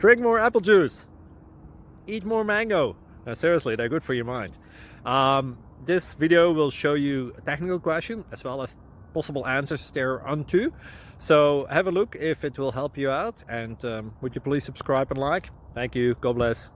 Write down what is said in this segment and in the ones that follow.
drink more apple juice, eat more mango. No, seriously, they're good for your mind. This video will show you a technical question as well as possible answers thereunto. So have a look if it will help you out, and would you please subscribe and like? Thank you. God bless.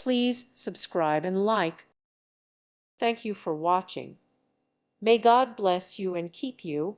Please subscribe and like. Thank you for watching. May God bless you and keep you.